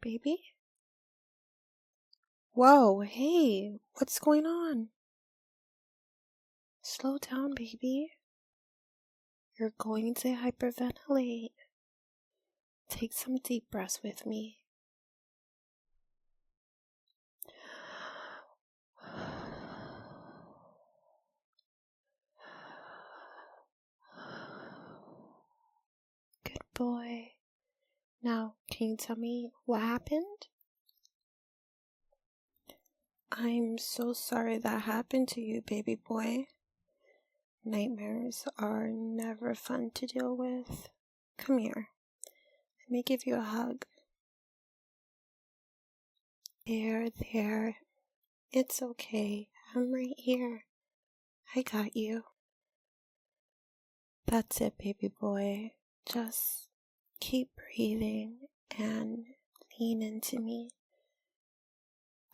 baby? Whoa, hey, what's going on? Slow down, baby. You're going to hyperventilate. Take some deep breaths with me. Good boy. Now, can you tell me what happened? I'm so sorry that happened to you, baby boy. Nightmares are never fun to deal with. Come here. Let me give you a hug. There. It's okay. I'm right here. I got you. That's it, baby boy. Just keep breathing and lean into me.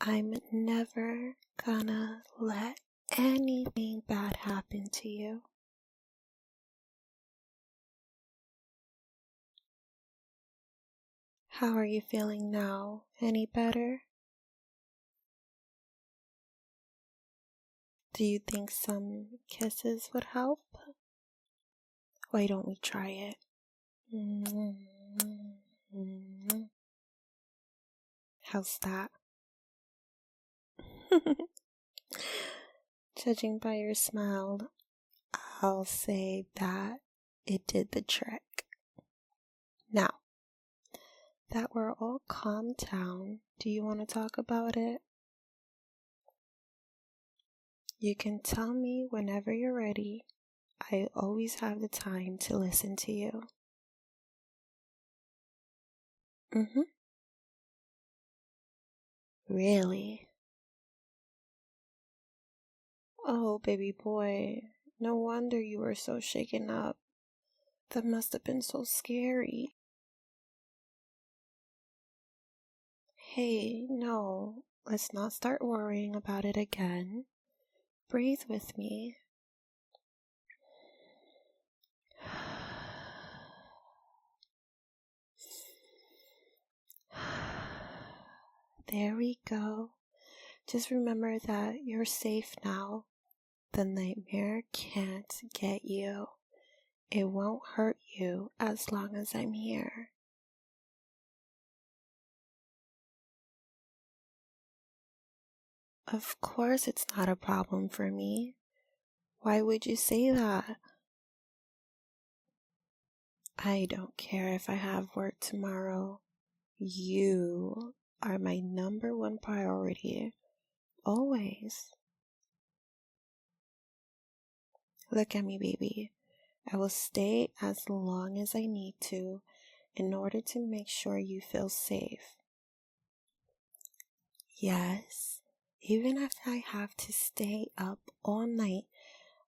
I'm never gonna let anything bad happen to you. How are you feeling now? Any better? Do you think some kisses would help? Why don't we try it? How's that? Judging by your smile, I'll say that it did the trick. Now, that we're all calmed down, do you want to talk about it? You can tell me whenever you're ready. I always have the time to listen to you. Really? Oh, baby boy, no wonder you were so shaken up. That must have been so scary. Hey, no, let's not start worrying about it again. Breathe with me. There we go. Just remember that you're safe now. The nightmare can't get you. It won't hurt you as long as I'm here. Of course it's not a problem for me. Why would you say that? I don't care if I have work tomorrow. You are my number one priority. Always. Look at me, baby. I will stay as long as I need to in order to make sure you feel safe. Yes, even if I have to stay up all night,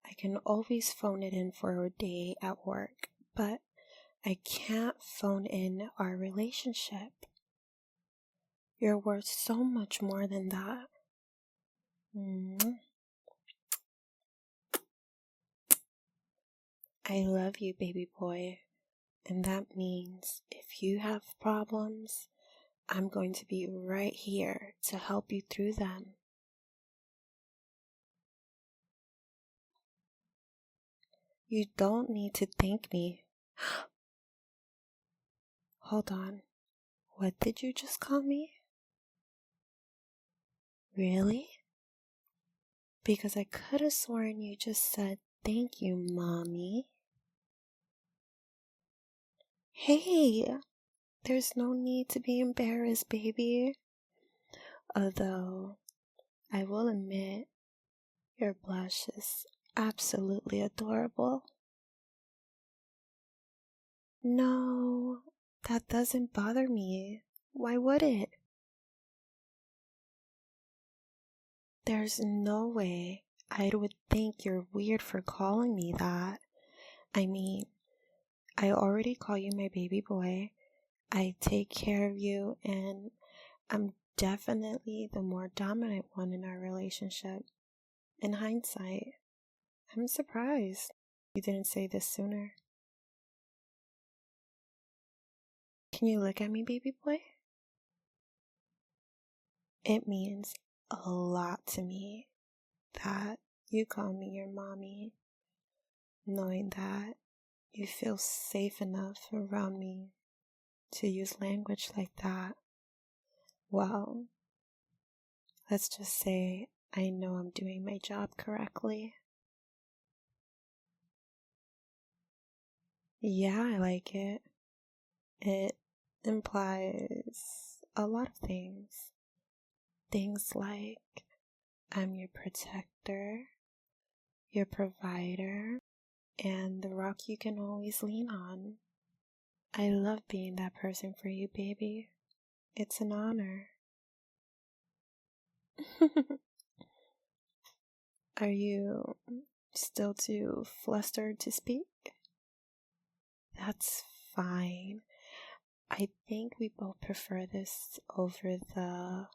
I can always phone it in for a day at work, but I can't phone in our relationship. You're worth so much more than that. I love you, baby boy, and that means if you have problems, I'm going to be right here to help you through them. You don't need to thank me. Hold on. What did you just call me? Really? Because I could have sworn you just said, "Thank you, Mommy." Hey, there's no need to be embarrassed, baby. Although, I will admit, your blush is absolutely adorable. No, that doesn't bother me. Why would it? There's no way I would think you're weird for calling me that. I mean, I already call you my baby boy. I take care of you, and I'm definitely the more dominant one in our relationship. In hindsight, I'm surprised you didn't say this sooner. Can you look at me, baby boy? It means a lot to me that you call me your mommy, knowing that you feel safe enough around me to use language like that. Well, let's just say I know I'm doing my job correctly. Yeah, I like it. It implies a lot of things. Things like I'm your protector, your provider, and the rock you can always lean on. I love being that person for you, baby. It's an honor. Are you still too flustered to speak? That's fine. I think we both prefer this over the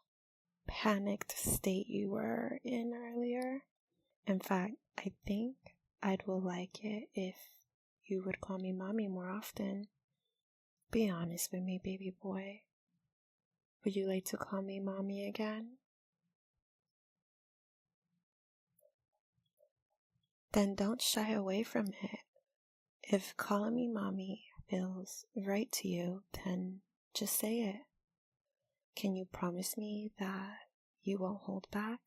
panicked state you were in earlier. In fact, I think I'd will like it if you would call me mommy more often. Be honest with me, baby boy. Would you like to call me mommy again? Then don't shy away from it. If calling me mommy feels right to you, then just say it. Can you promise me that you won't hold back?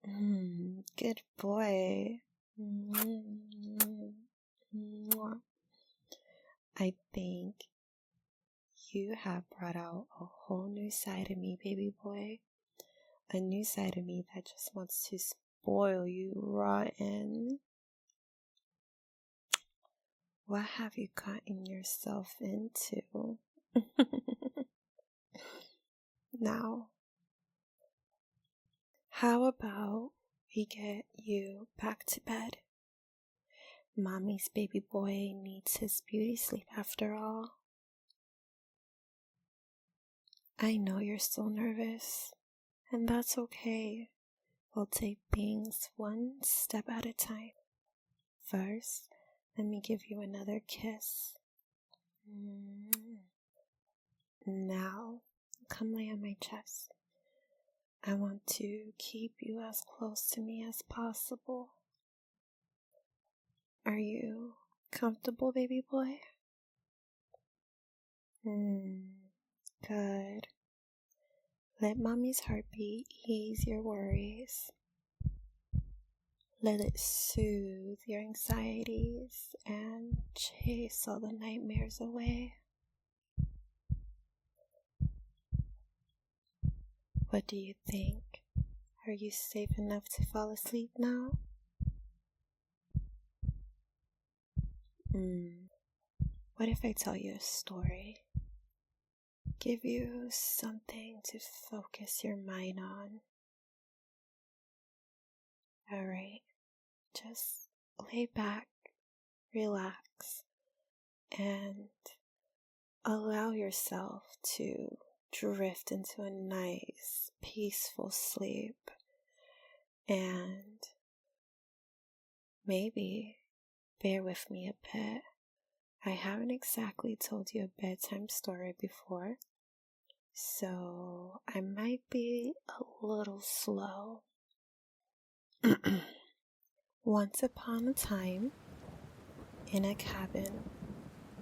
Good boy. I think you have brought out a whole new side of me, baby boy. A new side of me that just wants to spoil you rotten. What have you gotten yourself into? Now, how about we get you back to bed? Mommy's baby boy needs his beauty sleep after all. I know you're still nervous, and that's okay. We'll take things one step at a time. First, let me give you another kiss. Now, come lay on my chest. I want to keep you as close to me as possible. Are you comfortable, baby boy? Good. Let mommy's heartbeat ease your worries. Let it soothe your anxieties and chase all the nightmares away. What do you think? Are you safe enough to fall asleep now? What if I tell you a story? Give you something to focus your mind on. Alright, just lay back, relax, and allow yourself to drift into a nice, peaceful sleep. And maybe bear with me a bit. I haven't exactly told you a bedtime story before, so I might be a little slow. Once upon a time, in a cabin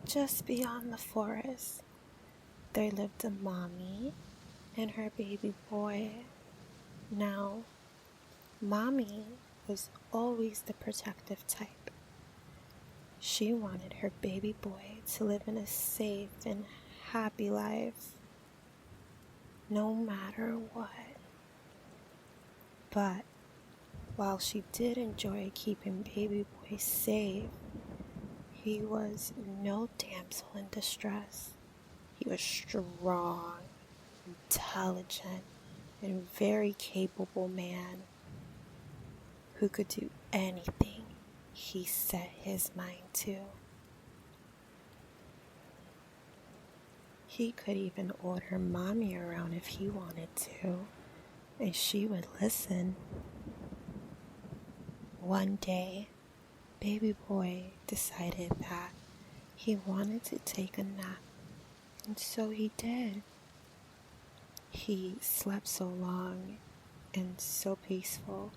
just beyond the forest, there lived a mommy and her baby boy. Now, mommy was always the protective type. She wanted her baby boy to live in a safe and happy life, no matter what. But while she did enjoy keeping baby boy safe, he was no damsel in distress. He was strong, intelligent, and very capable man who could do anything he set his mind to. He could even order mommy around if he wanted to, and she would listen. One day, baby boy decided that he wanted to take a nap, and so he did. He slept so long and so peaceful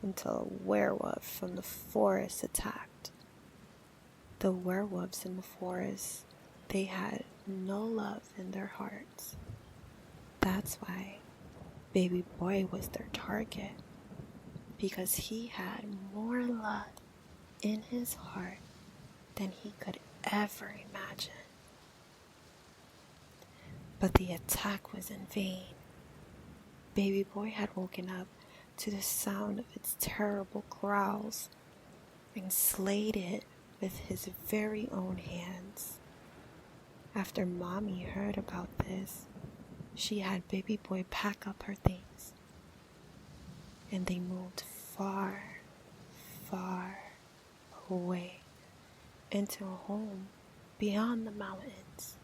until a werewolf from the forest attacked. The werewolves in the forest, they had no love in their hearts. That's why baby boy was their target, because he had more love in his heart than he could ever imagine. But the attack was in vain. Baby boy had woken up to the sound of its terrible growls and slayed it with his very own hands. After Mommy heard about this, she had baby boy pack up her things, and they moved far, far away into a home beyond the mountains.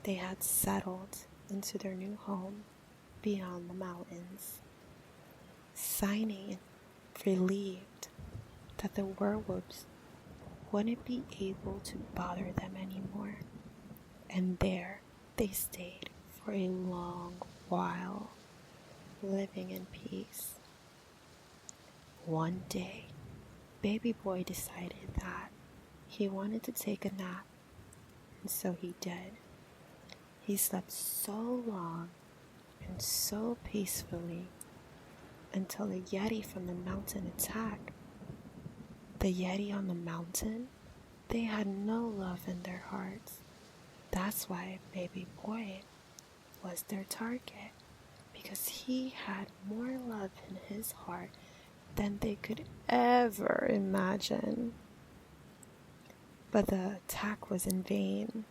They had settled into their new home beyond the mountains, sighing relieved that the werewolves wouldn't be able to bother them anymore. And there they stayed for a long while, living in peace. One day, baby boy decided that he wanted to take a nap, and so he did. He slept so long and so peacefully until a Yeti from the mountain attacked. The Yeti on the mountain, they had no love in their hearts. That's why baby boy was their target, because he had more love in his heart than they could ever imagine. But the attack was in vain.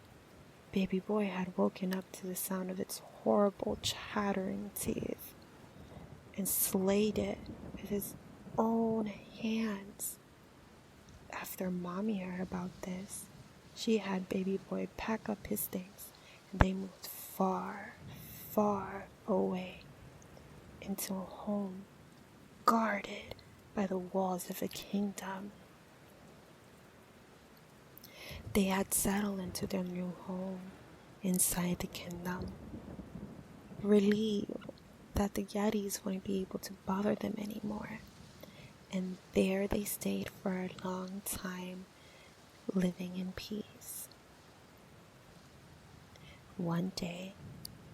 Baby boy had woken up to the sound of its horrible chattering teeth and slayed it with his own hands. After Mommy heard about this, she had baby boy pack up his things, and they moved far, far away into a home guarded by the walls of a kingdom. They had settled into their new home inside the kingdom, relieved that the Yetis wouldn't be able to bother them anymore. And there they stayed for a long time, living in peace. One day,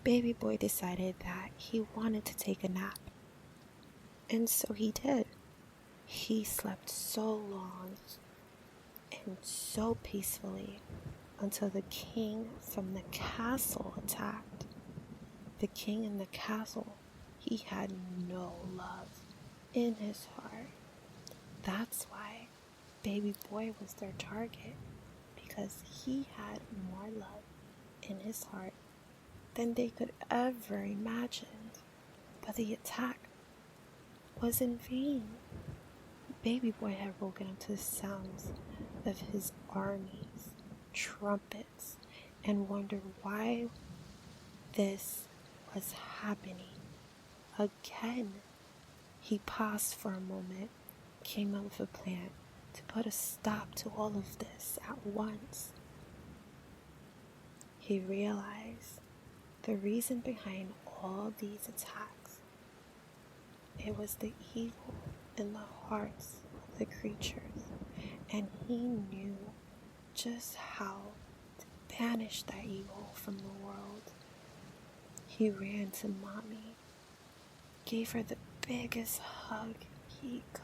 baby boy decided that he wanted to take a nap. And so he did. He slept so long and so peacefully until the king from the castle attacked. The king in the castle, he had no love in his heart. That's why baby boy was their target, because he had more love in his heart than they could ever imagine. But the attack was in vain. Baby boy had woken up to the sounds of his armies, trumpets, and wondered why this was happening again. He paused for a moment, came up with a plan to put a stop to all of this at once. He realized the reason behind all these attacks. It was the evil in the hearts of the creatures, and he knew just how to banish that evil from the world. He ran to Mommy, gave her the biggest hug he could.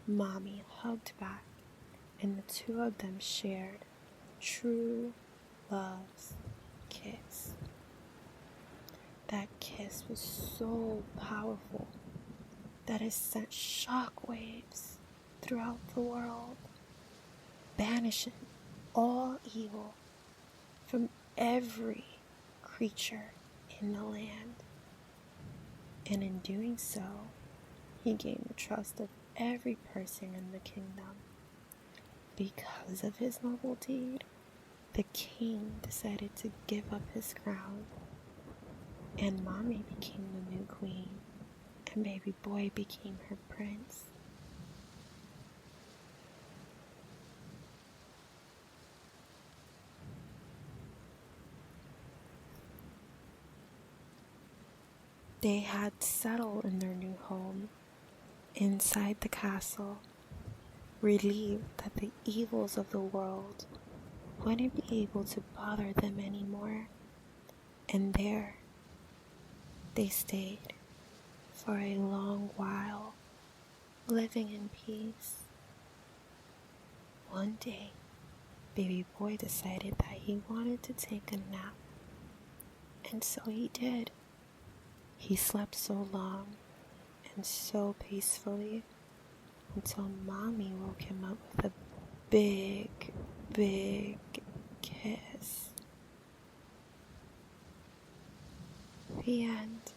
Mommy hugged back, and the two of them shared true love's kiss. That kiss was so powerful that it sent shockwaves throughout the world, banishing all evil from every creature in the land. And in doing so, he gained the trust of every person in the kingdom. Because of his noble deed, the king decided to give up his crown, and Mommy became the new queen, and baby boy became her prince. They had settled in their new home, inside the castle, relieved that the evils of the world wouldn't be able to bother them anymore. And there they stayed for a long while, living in peace. One day, baby boy decided that he wanted to take a nap, and so he did. He slept so long and so peacefully until mommy woke him up with a big, big kiss. The end.